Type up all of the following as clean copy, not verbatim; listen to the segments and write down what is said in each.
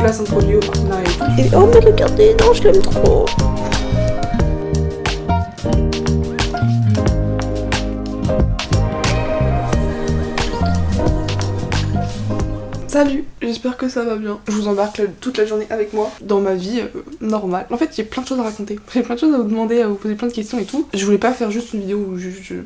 place un produit au partenariat et tout. Et oh mais regardez, non je l'aime trop. Salut, j'espère que ça va bien. Je vous embarque toute la journée avec moi dans ma vie normale. En fait, j'ai plein de choses à raconter. J'ai plein de choses à vous demander, à vous poser plein de questions et tout. Je voulais pas faire juste une vidéo où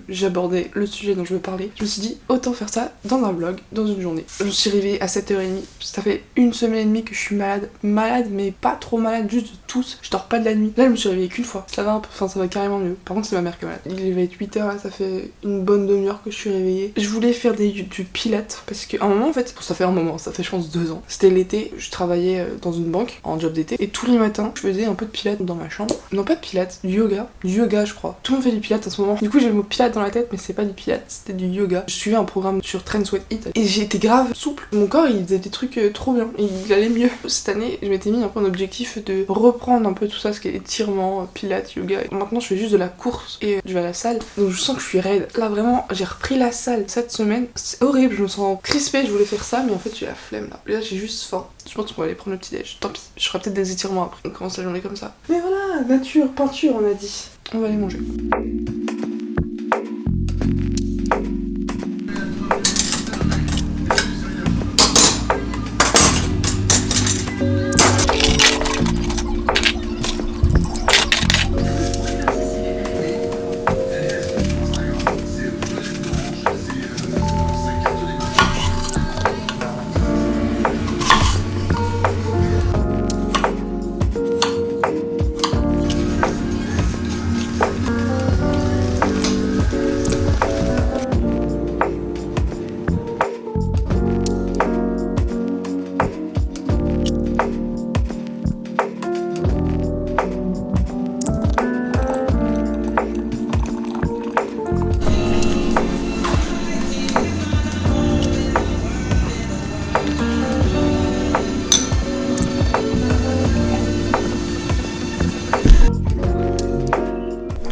j'abordais le sujet dont je veux parler. Je me suis dit, autant faire ça dans un vlog, dans une journée. Je me suis réveillée à 7h30. Ça fait une semaine et demie que je suis malade. Malade, mais pas trop malade, juste de tous. Je dors pas de la nuit. Là, je me suis réveillée qu'une fois. Ça va un peu, enfin, ça va carrément mieux. Par contre, c'est ma mère qui est malade. Il va être 8h, là, ça fait une bonne demi-heure que je suis réveillée. Je voulais faire du pilates parce qu'à un moment, en fait, ça fait un moment, ça fait je pense 2 ans. C'était l'été, je travaillais dans une banque en job d'été et tous les matins je faisais un peu de pilates dans ma chambre. Non, pas de pilates, du yoga je crois. Tout le monde fait du pilates en ce moment. Du coup j'ai le mot pilates dans la tête mais c'est pas du pilates, c'était du yoga. Je suivais un programme sur Train Sweat Eat et j'ai été grave souple. Mon corps il faisait des trucs trop bien et il allait mieux. Cette année je m'étais mis un peu un objectif de reprendre un peu tout ça, ce qui est étirement, pilates, yoga. Et maintenant je fais juste de la course et je vais à la salle. Donc je sens que je suis raide. Là vraiment j'ai repris la salle cette semaine. C'est horrible, je me sens crispée, je voulais faire ça mais en fait j'ai la flemme là. Là j'ai juste faim. Je pense qu'on va aller prendre le petit déj. Tant pis, je ferai peut-être des étirements après. On commence la journée comme ça. Mais voilà, nature, peinture on a dit. On va aller manger.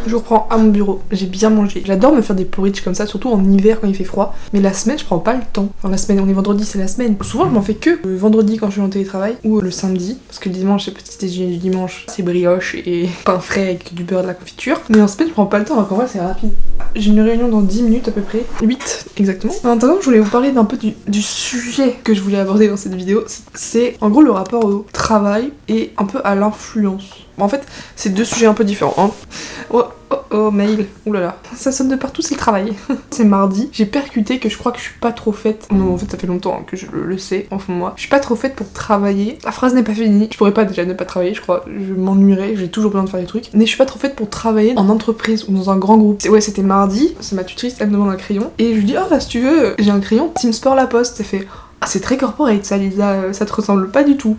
Je reprends à mon bureau, j'ai bien mangé. J'adore me faire des porridge comme ça, surtout en hiver quand il fait froid. Mais la semaine, je prends pas le temps. Enfin, la semaine, on est vendredi, c'est la semaine. Souvent, je m'en fais que le vendredi quand je suis en télétravail ou le samedi. Parce que le dimanche, c'est petit déjeuner du dimanche, c'est brioche et pain frais avec du beurre et de la confiture. Mais en semaine, je prends pas le temps, alors qu'en vrai, c'est rapide. J'ai une réunion dans 10 minutes à peu près. 8 exactement. Maintenant, je voulais vous parler d'un peu du sujet que je voulais aborder dans cette vidéo. C'est en gros le rapport au travail et un peu à l'influence. En fait, c'est deux sujets un peu différents. Hein. Oh, mail. Oulala. Ça sonne de partout, c'est le travail. C'est mardi. J'ai percuté que je crois que je suis pas trop faite. Non, en fait, ça fait longtemps que je le sais, en fond de moi. Je suis pas trop faite pour travailler. La phrase n'est pas finie. Je pourrais pas déjà ne pas travailler, je crois. Je m'ennuierais, j'ai toujours besoin de faire des trucs. Mais je suis pas trop faite pour travailler en entreprise ou dans un grand groupe. Ouais, c'était mardi. C'est ma tutrice, elle me demande un crayon. Et je lui dis, bah si tu veux, j'ai un crayon Team Sport La Poste. Elle fait, ah, c'est très corporate ça, Lisa, ça te ressemble pas du tout.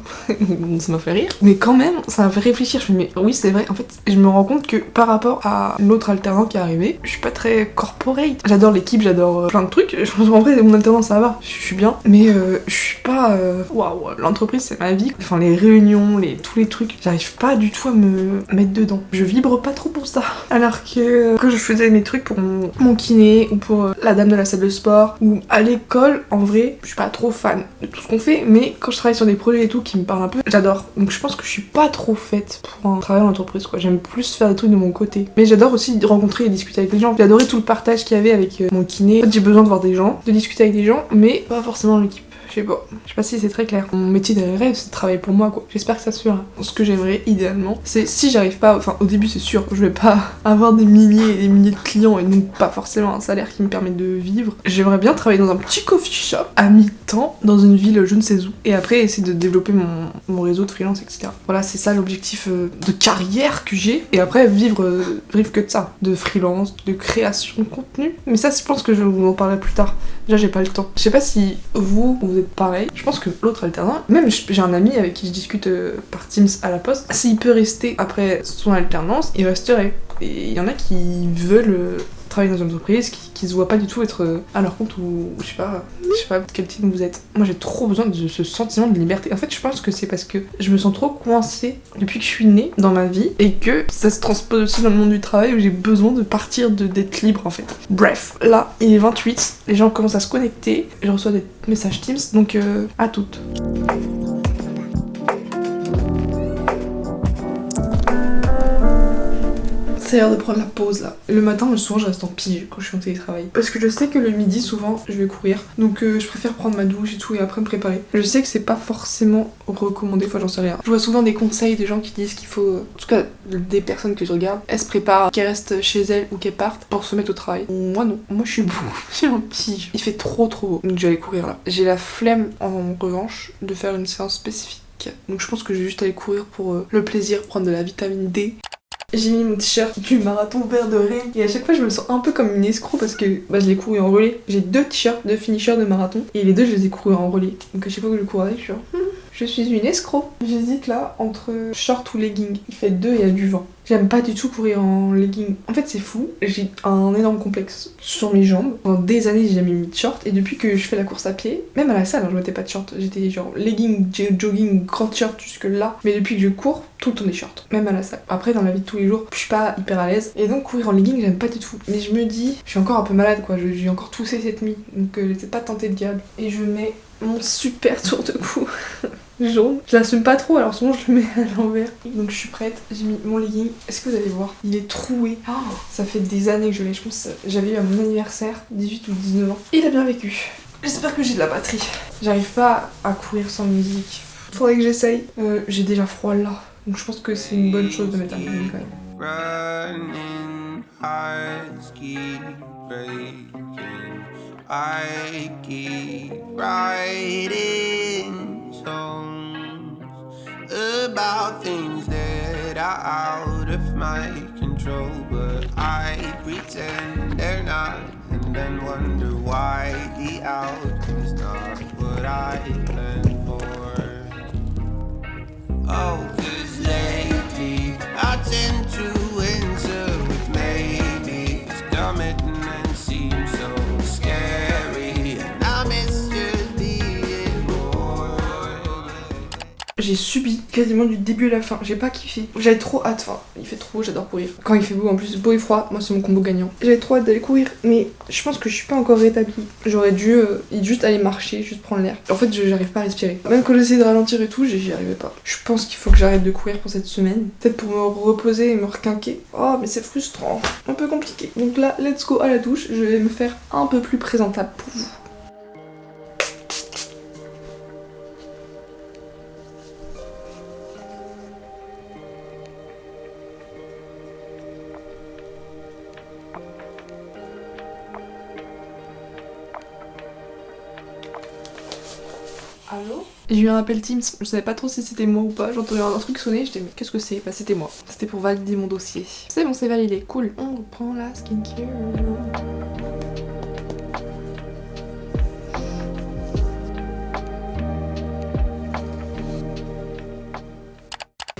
Ça m'a fait rire. Mais quand même, ça m'a fait réfléchir. Je me dis, mais oui, c'est vrai. En fait, je me rends compte que par rapport à l'autre alternant qui est arrivé, je suis pas très corporate. J'adore l'équipe, j'adore plein de trucs. En vrai, mon alternant, ça va. Je suis bien. Mais je suis pas. Waouh, l'entreprise, c'est ma vie. Enfin, les réunions, tous les trucs, j'arrive pas du tout à me mettre dedans. Je vibre pas trop pour ça. Alors que quand je faisais mes trucs pour mon kiné ou pour la dame de la salle de sport ou à l'école, en vrai, je suis pas trop fan de tout ce qu'on fait, mais quand je travaille sur des projets et tout qui me parlent un peu, j'adore. Donc je pense que je suis pas trop faite pour un travail en entreprise, quoi. J'aime plus faire des trucs de mon côté. Mais j'adore aussi rencontrer et discuter avec des gens. J'ai adoré tout le partage qu'il y avait avec mon kiné. En fait, j'ai besoin de voir des gens, de discuter avec des gens, mais pas forcément l'équipe. Je sais pas si c'est très clair. Mon métier de rêve, c'est de travailler pour moi, quoi. J'espère que ça se fera. Ce que j'aimerais idéalement, c'est si j'arrive pas, enfin au début c'est sûr, je vais pas avoir des milliers et des milliers de clients et donc pas forcément un salaire qui me permet de vivre. J'aimerais bien travailler dans un petit coffee shop à mi-temps dans une ville je ne sais où. Et après essayer de développer mon réseau de freelance, etc. Voilà, c'est ça l'objectif de carrière que j'ai. Et après vivre que de ça, de freelance, de création de contenu. Mais ça, je pense que je vous en parlerai plus tard. Déjà, j'ai pas le temps. Je sais pas si vous êtes pareil. Je pense que l'autre alternant, même j'ai un ami avec qui je discute par Teams à la poste, s'il peut rester après son alternance, il resterait. Et il y en a qui veulent travailler dans une entreprise, qui se voient pas du tout être à leur compte ou je sais pas quel type vous êtes. Moi j'ai trop besoin de ce sentiment de liberté. En fait je pense que c'est parce que je me sens trop coincée depuis que je suis née dans ma vie et que ça se transpose aussi dans le monde du travail où j'ai besoin de partir, d'être libre en fait. Bref, là il est 28, les gens commencent à se connecter, je reçois des messages Teams, donc à toutes. C'est l'heure de prendre la pause là. Le matin, souvent je reste en pige quand je suis en télétravail. Parce que je sais que le midi, souvent, je vais courir. Donc je préfère prendre ma douche et tout et après me préparer. Je sais que c'est pas forcément recommandé, j'en sais rien. Je vois souvent des conseils de gens qui disent qu'il faut... En tout cas, des personnes que je regarde, elles se préparent, qu'elles restent chez elles ou qu'elles partent pour se mettre au travail. Moi non, moi je suis beau, je suis en pige. Il fait trop beau. Donc je vais aller courir là. J'ai la flemme en revanche de faire une séance spécifique. Donc je pense que je vais juste aller courir pour le plaisir, prendre de la vitamine D. J'ai mis mon t-shirt du marathon vert de Rennes et à chaque fois je me sens un peu comme une escroc parce que je l'ai couru en relais. J'ai 2 t-shirts de finisher de marathon et les 2 je les ai courus en relais. Donc à chaque fois que je cours avec, je suis genre, je suis une escroc. J'hésite là entre short ou legging. Il fait 2 et il y a du vent. J'aime pas du tout courir en legging. En fait c'est fou, j'ai un énorme complexe sur mes jambes. Pendant des années j'ai jamais mis de short et depuis que je fais la course à pied, même à la salle je mettais pas de short. J'étais genre legging, jogging, grand short jusque là. Mais depuis que je cours, tout le temps des shorts, même à la salle. Après dans la vie de tous les jours, je suis pas hyper à l'aise. Et donc courir en legging j'aime pas du tout. Mais je me dis, je suis encore un peu malade quoi, j'ai encore toussé cette nuit. Donc j'étais pas tentée de diable. Et je mets mon super tour de cou. Jaune. Je l'assume pas trop alors souvent je le mets à l'envers. Donc je suis prête, j'ai mis mon legging. Est-ce que vous allez voir? Il est troué. Oh, ça fait des années que je l'ai, je pense que j'avais eu à mon anniversaire, 18 ou 19 ans. Et il a bien vécu. J'espère que j'ai de la batterie. J'arrive pas à courir sans musique. Faudrait que j'essaye. J'ai déjà froid là. Donc je pense que c'est une bonne chose de mettre un legging quand même. Running hearts keep breaking. I keep writing songs about things that are out of my control, but I pretend they're not, and then wonder why the outcome's not what I planned for. Oh, 'cause lately I tend to answer with maybe, 'cause commitment seems so scary, and I miss just being more. J'ai subi quasiment du début à la fin, j'ai pas kiffé. J'avais trop hâte, enfin il fait trop beau, j'adore courir. Quand il fait beau en plus, beau et froid, moi c'est mon combo gagnant. J'avais trop hâte d'aller courir, mais je pense que je suis pas encore rétablie. J'aurais dû juste aller marcher, juste prendre l'air. En fait j'arrive pas à respirer. Même quand j'essaie de ralentir et tout, j'y arrivais pas. Je pense qu'il faut que j'arrête de courir pour cette semaine. Peut-être pour me reposer et me requinquer. Oh mais c'est frustrant, un peu compliqué. Donc là, let's go à la douche, je vais me faire un peu plus présentable pour vous. Allô? J'ai eu un appel Teams, je savais pas trop si c'était moi ou pas, j'entendais un truc sonner, j'étais mais qu'est-ce que c'est? Bah c'était moi, c'était pour valider mon dossier. C'est bon, c'est validé, cool. On reprend la skincare.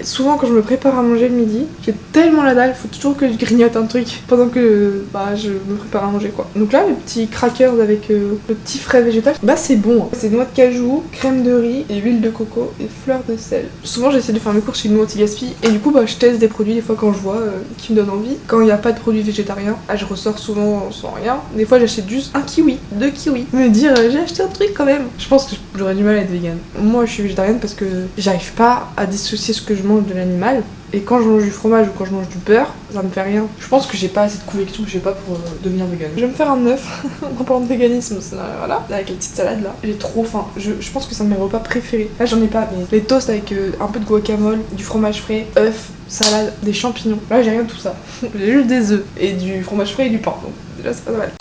Souvent quand je me prépare à manger le midi, j'ai tellement la dalle, faut toujours que je grignote un truc pendant que je me prépare à manger quoi. Donc là, les petits crackers avec le petit frais végétal, bah c'est bon. C'est noix de cajou, crème de riz et huile de coco et fleur de sel. Souvent j'essaie de faire mes courses chez Nous Anti-Gaspi et du coup je teste des produits des fois quand je vois qui me donnent envie. Quand il n'y a pas de produits végétariens, je ressors souvent sans rien. Des fois j'achète juste un kiwi, 2 kiwis. Me dire j'ai acheté un truc quand même. Je pense que j'aurais du mal à être végane. Moi je suis végétarienne parce que j'arrive pas à dissocier ce que je mange de l'animal. Et quand je mange du fromage ou quand je mange du beurre, ça me fait rien. Je pense que j'ai pas assez de conviction que j'ai pas pour devenir végane. Je vais me faire un œuf en parlant de véganisme, voilà, avec la petite salade là. J'ai trop faim. Je pense que c'est un de mes repas préférés. Là j'en ai pas, mais les toasts avec un peu de guacamole, du fromage frais, œuf, salade, des champignons. Là j'ai rien de tout ça. J'ai juste des œufs et du fromage frais et du pain. Donc déjà c'est pas mal.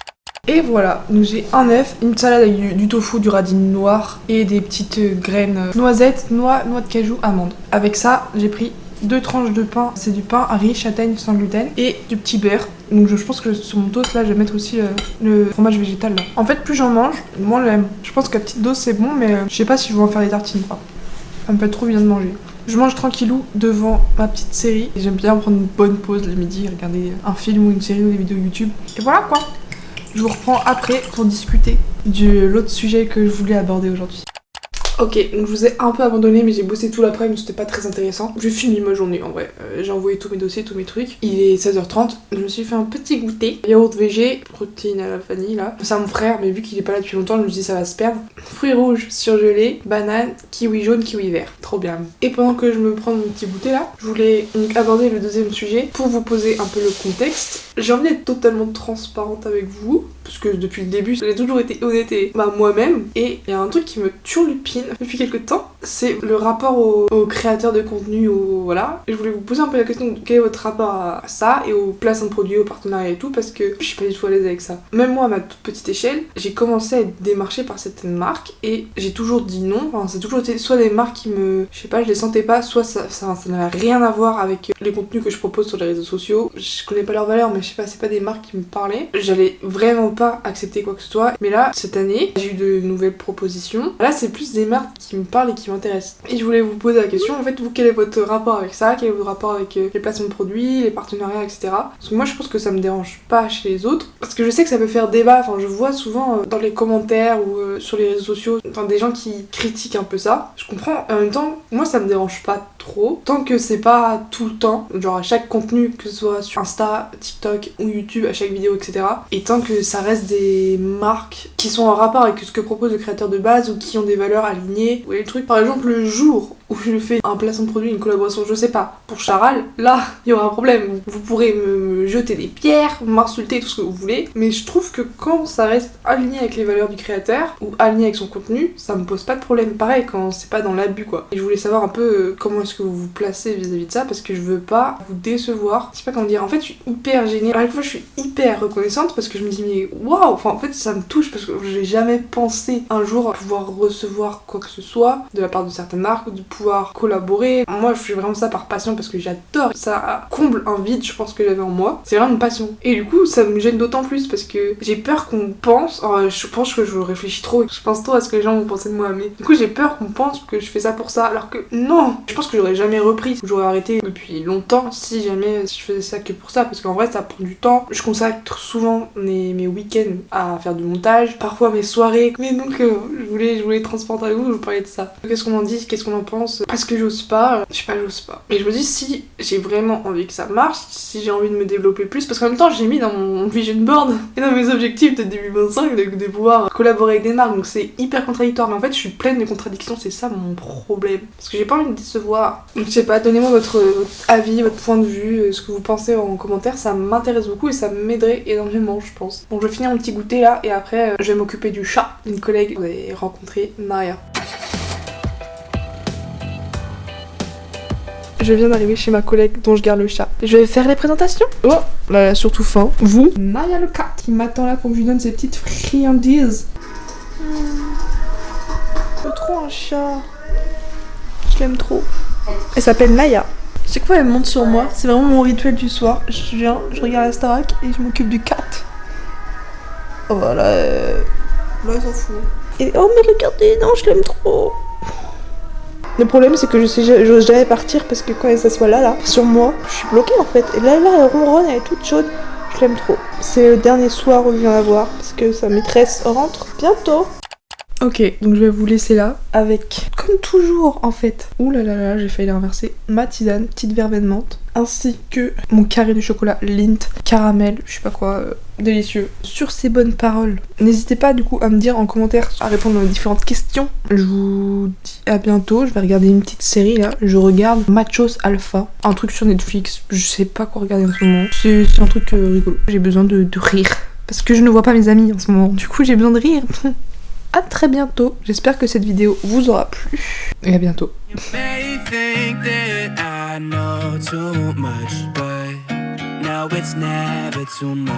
Et voilà, donc j'ai un œuf, une salade avec du tofu, du radis noir et des petites graines noisettes, noix de cajou, amandes. Avec ça, j'ai pris 2 tranches de pain, c'est du pain riz, châtaigne sans gluten et du petit beurre. Donc je pense que sur mon toast là, je vais mettre aussi le fromage végétal là. En fait, plus j'en mange, moins j'aime. Je pense qu'à petite dose c'est bon, mais je sais pas si je vais en faire des tartines. Enfin, ça me fait trop bien de manger. Je mange tranquillou devant ma petite série. J'aime bien prendre une bonne pause le midi, regarder un film ou une série ou des vidéos YouTube. Et voilà quoi. Je vous reprends après pour discuter de l'autre sujet que je voulais aborder aujourd'hui. Ok, donc je vous ai un peu abandonné, mais j'ai bossé tout l'après-midi, c'était pas très intéressant. J'ai fini ma journée en vrai. J'ai envoyé tous mes dossiers, tous mes trucs. Il est 16h30, je me suis fait un petit goûter. Yaourt VG, protéines à la vanille là. C'est à mon frère, mais vu qu'il est pas là depuis longtemps, je me suis dit ça va se perdre. Fruits rouges surgelés, banane, kiwi jaune, kiwi vert. Trop bien. Et pendant que je me prends mon petit goûter là, je voulais donc aborder le deuxième sujet pour vous poser un peu le contexte. J'ai envie d'être totalement transparente avec vous, parce que depuis le début, j'ai toujours été honnête et moi-même. Et il y a un truc qui me turlupine depuis quelques temps, c'est le rapport aux créateurs de contenu, voilà. Et je voulais vous poser un peu la question de quel est votre rapport à ça et aux placements de produits, aux partenariats et tout, parce que je suis pas du tout à l'aise avec ça. Même moi, à ma toute petite échelle, j'ai commencé à être démarchée par certaines marques et j'ai toujours dit non. Enfin, c'est toujours été soit des marques qui me, je sais pas, je les sentais pas, soit ça n'avait rien à voir avec les contenus que je propose sur les réseaux sociaux. Je connais pas leur valeur, mais je sais pas, c'est pas des marques qui me parlaient. J'allais vraiment pas accepter quoi que ce soit. Mais là, cette année, j'ai eu de nouvelles propositions. Là, c'est plus des marques qui me parlent et qui m'intéressent. Et je voulais vous poser la question, en fait, vous, quel est votre rapport avec ça? Quel est votre rapport avec les placements de produits, les partenariats, etc. Parce que moi, je pense que ça me dérange pas chez les autres. Parce que je sais que ça peut faire débat. Enfin, je vois souvent dans les commentaires ou sur les réseaux sociaux, des gens qui critiquent un peu ça. Je comprends. En même temps, moi, ça me dérange pas trop. Tant que c'est pas tout le temps, genre à chaque contenu, que ce soit sur Insta, TikTok ou YouTube, à chaque vidéo, etc. Et tant que ça reste des marques qui sont en rapport avec ce que propose le créateur de base ou qui ont des valeurs alignées. Vous voyez le truc? Par exemple, le jour où je fais un placement de produit, une collaboration, je sais pas, pour Charal, là, il y aura un problème. Vous pourrez me jeter des pierres, m'insulter, tout ce que vous voulez, mais je trouve que quand ça reste aligné avec les valeurs du créateur ou aligné avec son contenu, ça me pose pas de problème. Pareil, quand c'est pas dans l'abus, quoi. Et je voulais savoir un peu comment est-ce que vous vous placez vis-à-vis de ça, parce que je veux pas vous décevoir. Je sais pas comment dire. En fait, je suis hyper gênée. À la fois, je suis hyper reconnaissante parce que je me dis, mais waouh! Enfin, en fait, ça me touche parce que j'ai jamais pensé un jour pouvoir recevoir quoi que ce soit de la part de certaines marques, de pouvoir collaborer. Moi, je fais vraiment ça par passion parce que j'adore. Ça comble un vide, je pense, que j'avais en moi. C'est vraiment une passion. Et du coup, ça me gêne d'autant plus parce que j'ai peur qu'on pense. Je pense que je réfléchis trop. Je pense trop à ce que les gens vont penser de moi. Mais du coup, j'ai peur qu'on pense que je fais ça pour ça. Alors que non! Je pense que j'aurais jamais repris. J'aurais arrêté depuis longtemps si jamais je faisais ça que pour ça. Parce qu'en vrai, ça prend du temps. Je consacre souvent mes week-ends à faire du montage. Parfois mes soirées. Mais donc, je voulais transparenter avec vous, vous parler de ça. Qu'est-ce qu'on en dit? Qu'est-ce qu'on en pense? Parce que j'ose pas. Je sais pas, j'ose pas. Et je me dis, si j'ai vraiment envie que ça marche, si j'ai envie de me développer plus, parce qu'en même temps, j'ai mis dans mon vision board et dans mes objectifs de 2025 de pouvoir collaborer avec des marques. Donc c'est hyper contradictoire. Mais en fait, je suis pleine de contradictions. C'est ça mon problème. Parce que j'ai pas envie de décevoir. Donc je sais pas, donnez-moi votre avis, votre point de vue, ce que vous pensez en commentaire. Ça m'intéresse beaucoup et ça m'aiderait énormément, je pense. Donc je vais finir mon petit goûter là et après, je vais m'occuper du chat. Une collègue, vous avez rencontré Naya. Je viens d'arriver chez ma collègue dont je garde le chat. Je vais faire les présentations. Oh, là, elle a surtout faim. Vous, Naya le cat, qui m'attend là pour que je lui donne ses petites friandises. Je veux trop un chat. Je l'aime trop. Elle s'appelle Naya. Chaque fois elle monte sur moi, c'est vraiment mon rituel du soir. Je viens, je regarde la Starac et je m'occupe du cat. Oh voilà, là elle s'en fout. Et oh mais regardez, non, je l'aime trop. Le problème c'est que j'ose jamais partir parce que quand elle s'assoit là, sur moi, je suis bloquée en fait. Et là, elle ronronne, elle est toute chaude. Je l'aime trop. C'est le dernier soir où je viens la voir parce que sa maîtresse rentre bientôt. Ok, donc je vais vous laisser là avec, comme toujours en fait, ouh là là là, j'ai failli l'inverser, ma tisane, petite verveine de menthe, ainsi que mon carré de chocolat Lindt, caramel, je sais pas quoi, délicieux. Sur ces bonnes paroles, n'hésitez pas du coup à me dire en commentaire, à répondre aux différentes questions. Je vous dis à bientôt, je vais regarder une petite série là, je regarde Machos Alpha, un truc sur Netflix, je sais pas quoi regarder en ce moment, c'est un truc rigolo, j'ai besoin de rire, parce que je ne vois pas mes amis en ce moment, du coup j'ai besoin de rire. À très bientôt, j'espère que cette vidéo vous aura plu, et à bientôt. Now it's never too much.